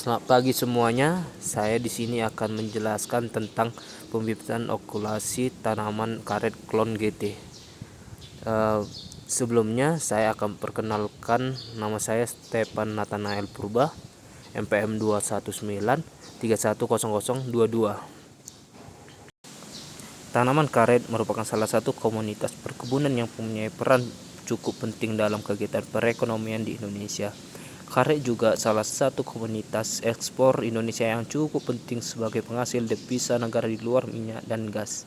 Selamat pagi semuanya. Saya di sini akan menjelaskan tentang pembibitan okulasi tanaman karet klon GT. Sebelumnya saya akan perkenalkan, nama saya Stefan Nathanael Purba, MPM 219310022. Tanaman karet merupakan salah satu komunitas perkebunan yang mempunyai peran cukup penting dalam kegiatan perekonomian di Indonesia. Karet juga salah satu komunitas ekspor Indonesia yang cukup penting sebagai penghasil devisa negara di luar minyak dan gas.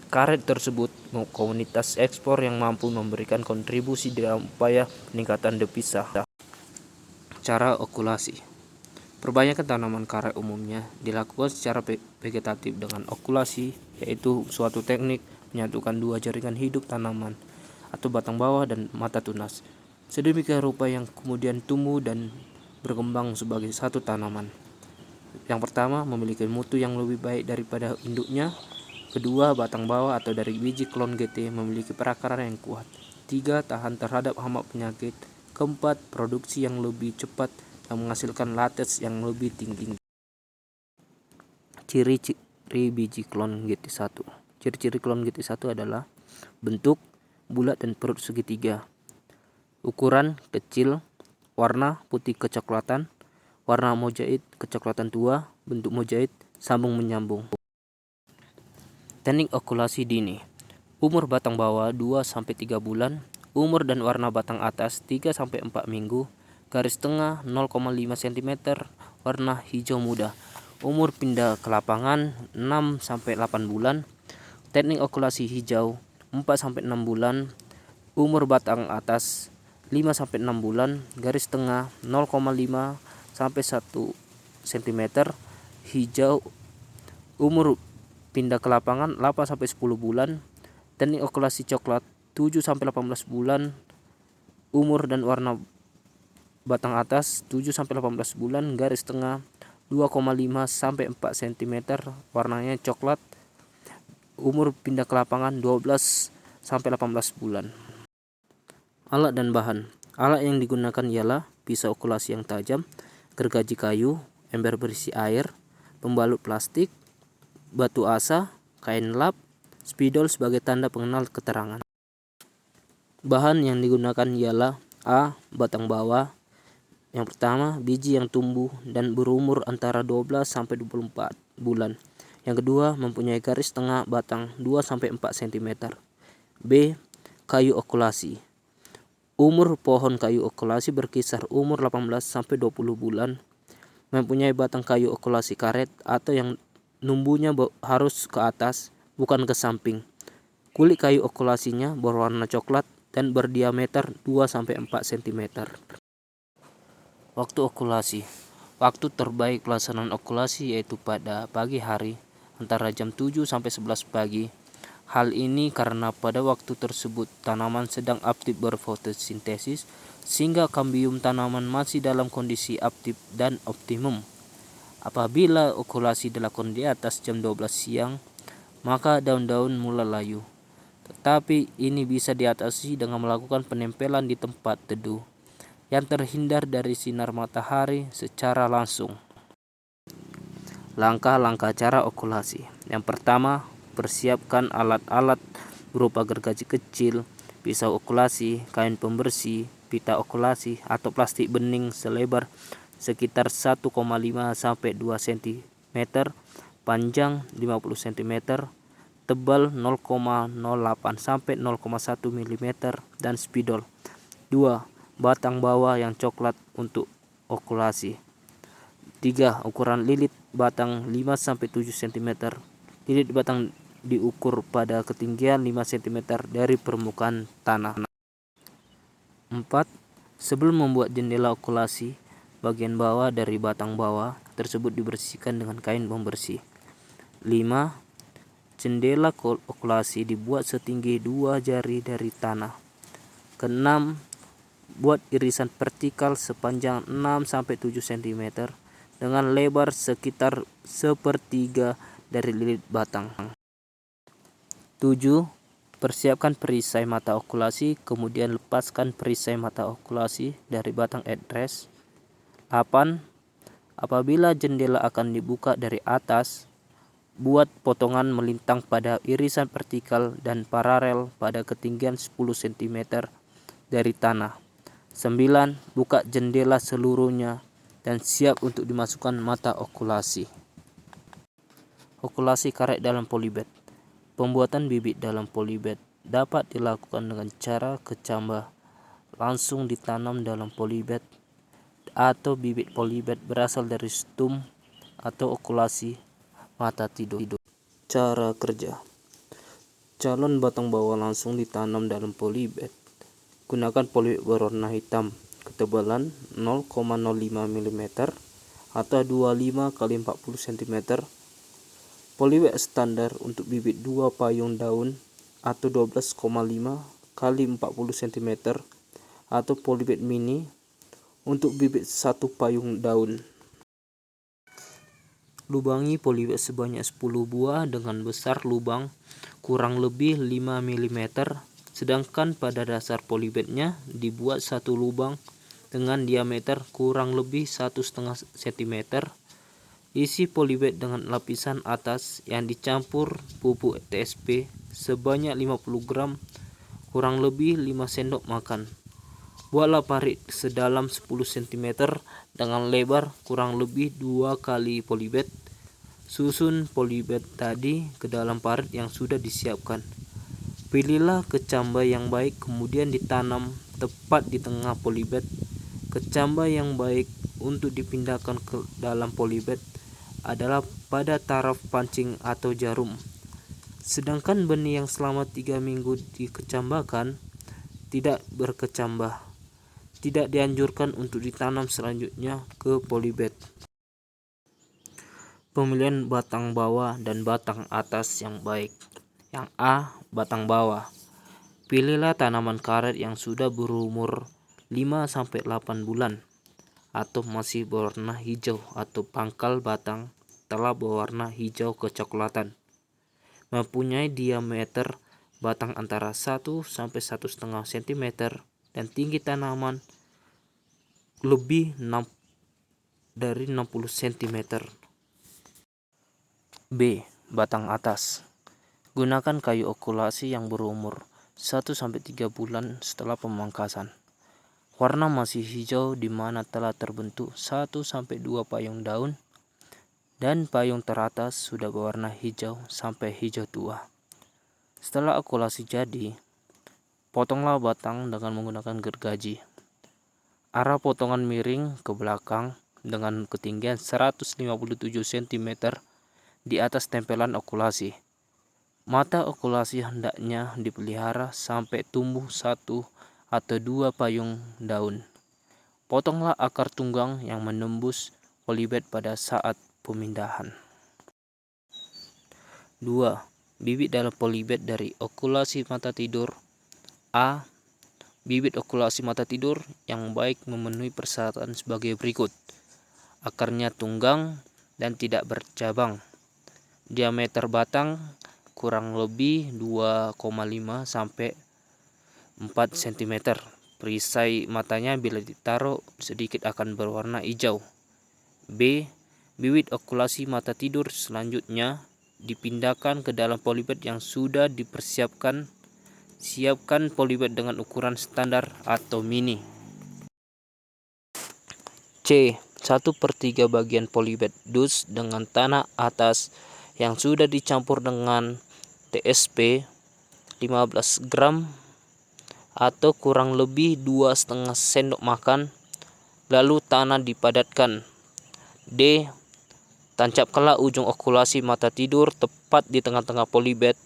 Karet tersebut komunitas ekspor yang mampu memberikan kontribusi dalam upaya peningkatan devisa. Cara okulasi. Perbaikan tanaman karet umumnya dilakukan secara vegetatif dengan okulasi, yaitu suatu teknik menyatukan dua jaringan hidup tanaman atau batang bawah dan mata tunas, sedemikian rupa yang kemudian tumbuh dan berkembang sebagai satu tanaman. Yang pertama, memiliki mutu yang lebih baik daripada induknya. Kedua, batang bawah atau dari biji klon GT memiliki perakaran yang kuat. Tiga, tahan terhadap hama penyakit. Keempat, produksi yang lebih cepat dan menghasilkan latex yang lebih tinggi. Ciri-ciri biji klon GT1. Ciri-ciri klon GT1 adalah bentuk bulat dan perut segitiga, ukuran kecil, warna putih kecoklatan, warna mozaik kecoklatan tua, bentuk mozaik, sambung menyambung. Teknik okulasi dini. Umur batang bawah 2-3 bulan, umur dan warna batang atas 3-4 minggu, garis tengah 0,5 cm, warna hijau muda. Umur pindah ke lapangan 6-8 bulan. Teknik okulasi hijau 4-6 bulan, umur batang atas 5-6 bulan, garis tengah 0,5-1 cm, hijau. Umur pindah ke lapangan 8-10 bulan. Teknik okulasi coklat 7-18 bulan, umur dan warna batang atas 7-18 bulan, garis tengah 2,5-4 cm, warnanya coklat. Umur pindah ke lapangan 12-18 bulan. Alat dan bahan. Alat yang digunakan ialah pisau okulasi yang tajam, gergaji kayu, ember berisi air, pembalut plastik, batu asa, kain lap, spidol sebagai tanda pengenal keterangan. Bahan yang digunakan ialah A. Batang bawah. Yang pertama, biji yang tumbuh dan berumur antara 12-24 bulan. Yang kedua, mempunyai garis tengah batang 2-4 cm. B. Kayu okulasi. Umur pohon kayu okulasi berkisar umur 18-20 bulan. Mempunyai batang kayu okulasi karet atau yang numbuhnya harus ke atas, bukan ke samping. Kulit kayu okulasinya berwarna coklat dan berdiameter 2-4 cm. Waktu okulasi. Waktu terbaik pelaksanaan okulasi yaitu pada pagi hari antara jam 7-11 pagi. Hal ini karena pada waktu tersebut tanaman sedang aktif berfotosintesis sehingga kambium tanaman masih dalam kondisi aktif dan optimum. Apabila okulasi dilakukan di atas jam 12 siang, maka daun-daun mulai layu. Tetapi ini bisa diatasi dengan melakukan penempelan di tempat teduh yang terhindar dari sinar matahari secara langsung. Langkah-langkah cara okulasi. Yang pertama, persiapkan alat-alat berupa gergaji kecil, pisau okulasi, kain pembersih, pita okulasi atau plastik bening selebar sekitar 1,5-2 cm, panjang 50 cm, tebal 0,08-0,1 mm, dan spidol. 2. Batang bawah yang coklat untuk okulasi. 3. Ukuran lilit batang 5-7 cm. Lilit batang diukur pada ketinggian 5 cm dari permukaan tanah. 4. Sebelum membuat jendela okulasi, bagian bawah dari batang bawah tersebut dibersihkan dengan kain pembersih. 5. Jendela okulasi dibuat setinggi 2 jari dari tanah. Keenam, buat irisan vertikal sepanjang 6-7 cm dengan lebar sekitar 1/3 dari lilit batang. 7. Persiapkan perisai mata okulasi, kemudian lepaskan perisai mata okulasi dari batang headrest. 8. Apabila jendela akan dibuka dari atas, buat potongan melintang pada irisan vertikal dan paralel pada ketinggian 10 cm dari tanah. 9. Buka jendela seluruhnya dan siap untuk dimasukkan mata okulasi. Okulasi karet dalam polybed. Pembuatan bibit dalam polybed dapat dilakukan dengan cara kecambah langsung ditanam dalam polybed atau bibit polybed berasal dari stum atau okulasi mata tidur. Cara kerja. Calon batang bawah langsung ditanam dalam polybed. Gunakan polybed berwarna hitam ketebalan 0,05 mm atau 25 x 40 cm. Polybed standar untuk bibit 2 payung daun atau 12,5 x 40 cm atau polybed mini untuk bibit 1 payung daun. Lubangi polybed sebanyak 10 buah dengan besar lubang kurang lebih 5 mm, sedangkan pada dasar polybednya dibuat satu lubang dengan diameter kurang lebih 1,5 cm. Isi polybed dengan lapisan atas yang dicampur pupuk TSP sebanyak 50 gram kurang lebih 5 sendok makan. Buatlah parit sedalam 10 cm dengan lebar kurang lebih 2 kali polybed. Susun polybed tadi ke dalam parit yang sudah disiapkan. Pilihlah kecambah yang baik kemudian ditanam tepat di tengah polybed. Kecambah yang baik untuk dipindahkan ke dalam polybed adalah pada taraf pancing atau jarum. Sedangkan benih yang selama 3 minggu dikecambahkan tidak berkecambah. Tidak dianjurkan untuk ditanam selanjutnya ke polybed. Pemilihan batang bawah dan batang atas yang baik. Yang A. Batang bawah. Pilihlah tanaman karet yang sudah berumur 5-8 bulan atau masih berwarna hijau atau pangkal batang telah berwarna hijau kecoklatan. Mempunyai diameter batang antara 1-1,5 cm dan tinggi tanaman lebih dari 60 cm. B. Batang atas. Gunakan kayu okulasi yang berumur 1-3 bulan setelah pemangkasan. Warna masih hijau di mana telah terbentuk 1-2 payung daun dan payung teratas sudah berwarna hijau sampai hijau tua. Setelah okulasi jadi, potonglah batang dengan menggunakan gergaji. Arah potongan miring ke belakang dengan ketinggian 157 cm di atas tempelan okulasi. Mata okulasi hendaknya dipelihara sampai tumbuh 1 atau 2 payung daun. Potonglah akar tunggang yang menembus polybed pada saat pemindahan. 2. Bibit dalam polybed dari okulasi mata tidur. A. Bibit okulasi mata tidur yang baik memenuhi persyaratan sebagai berikut. Akarnya tunggang dan tidak bercabang. Diameter batang kurang lebih 2,5 sampai 4 cm. Perisai matanya bila ditaruh sedikit akan berwarna hijau. B. Bibit okulasi mata tidur selanjutnya dipindahkan ke dalam polybed yang sudah dipersiapkan. Siapkan polybed dengan ukuran standar atau mini. C. 1/3 bagian polybed dus dengan tanah atas yang sudah dicampur dengan TSP 15 gram atau kurang lebih 2,5 sendok makan, lalu tanah dipadatkan. D. Tancapkanlah ujung okulasi mata tidur tepat di tengah-tengah polybed.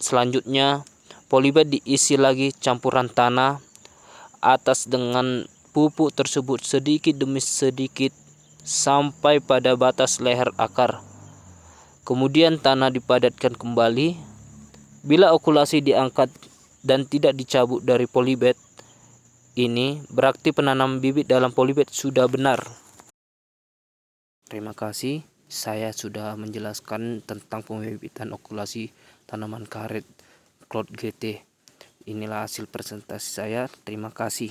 Selanjutnya, polybed diisi lagi campuran tanah atas dengan pupuk tersebut sedikit demi sedikit sampai pada batas leher akar. Kemudian tanah dipadatkan kembali. Bila okulasi diangkat dan tidak dicabut dari polybed ini, berarti penanam bibit dalam polybed sudah benar. Terima kasih, saya sudah menjelaskan tentang pembibitan okulasi tanaman karet Cloud GT. Inilah hasil presentasi saya. Terima kasih.